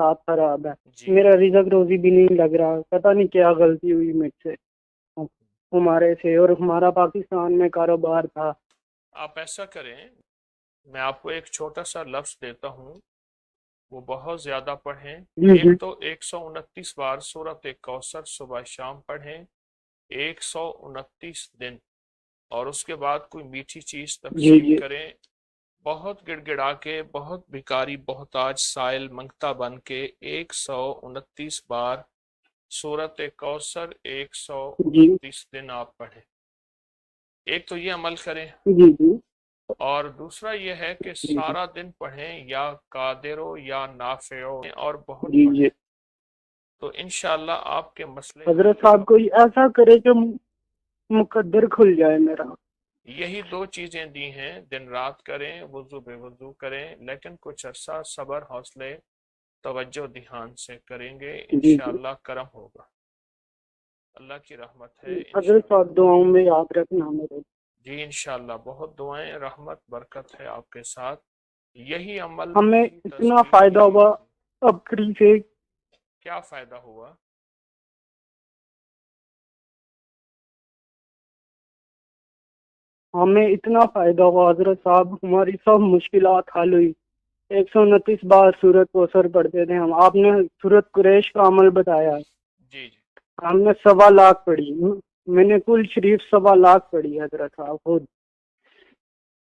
حالات خراب ہے، جی میرا رزق روزی بھی نہیں لگ رہا، پتہ نہیں کیا غلطی ہوئی مجھ سے ہمارے سے، اور ہمارا پاکستان میں کاروبار تھا۔ آپ ایسا کریں، میں آپ کو ایک چھوٹا سا لفظ دیتا ہوں، وہ بہت زیادہ پڑھیں۔ جی ایک جی تو 129 بار سورۃ کوثر صبح شام پڑھیں، 129 دن، اور اس کے بعد کوئی میٹھی چیز جی تقسیم جی کریں، بہت گڑ گڑا کے، بہت بھکاری بہتاج سائل منگتا بن کے 129 بار سورۃ کوثر جی 129 دن آپ پڑھیں۔ ایک تو یہ عمل کریں، جی جی اور دوسرا یہ ہے کہ جی سارا دن پڑھیں، یا قادر ہو یا نافع ہو، اور بہت جی جی۔ پڑھیں، تو انشاءاللہ آپ کے مسئلے حل حضرت ہو صاحب کوئی ایسا کرے کہ مقدر کھل جائے میرا۔ یہی دو چیزیں دی ہیں، دن رات کریں، وضو بے وضو کریں، لیکن کچھ عرصہ صبر حوصلے توجہ دھیان سے کریں گے، جی جی انشاءاللہ کرم ہوگا، اللہ کی رحمت ہے حضرت انشاءاللہ۔ صاحب دعاؤں میں یاد رکھنا میرے۔ جی انشاءاللہ، بہت دعائیں، رحمت برکت ہے آپ کے ساتھ، یہی عمل، ہمیں یہی اتنا تسبیح، فائدہ یہی ہوا اب قریب سے، کیا فائدہ ہوا؟ ہمیں اتنا فائدہ ہوا حضرت صاحب، ہماری سب مشکلات حل ہوئی۔ 129 بار سورت کو سر پڑھتے تھے ہم، آپ نے سورت قریش کا عمل بتایا، جی جی ہم نے 1.25 پڑھی، میں نے کل شریف 1.25 پڑھی حضرت صاحب خود،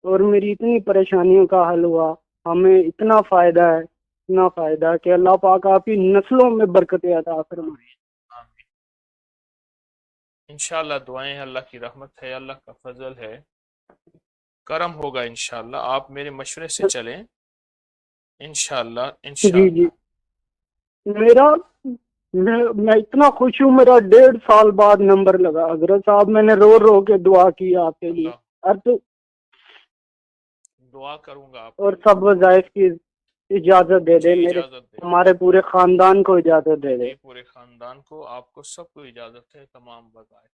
اور میری اتنی پریشانیوں کا حل ہوا، ہمیں اتنا فائدہ ہے، اتنا فائدہ کہ اللہ پاک آپ کی نسلوں میں برکتیں عطا فرمائے۔ آمین آمین، انشاءاللہ دعائیں ہیں، اللہ کی رحمت ہے، اللہ کا فضل ہے، کرم ہوگا انشاءاللہ، آپ میرے مشورے سے چلیں، انشاءاللہ جی انشاءاللہ۔ جی، میرا میں اتنا خوش ہوں، میرا 1.5 سال بعد نمبر لگا حضرت صاحب، میں نے رو اللہ رو کے دعا کی آپ کے لیے، اللہ دعا کروں گا آپ اور کے لیے، سب وظائف کی اجازت دے دے، جی میرے اجازت دے دیں، ہمارے پورے خاندان کو اجازت دے دے۔ جی پورے خاندان کو، آپ کو سب کو اجازت ہے، تمام وظائف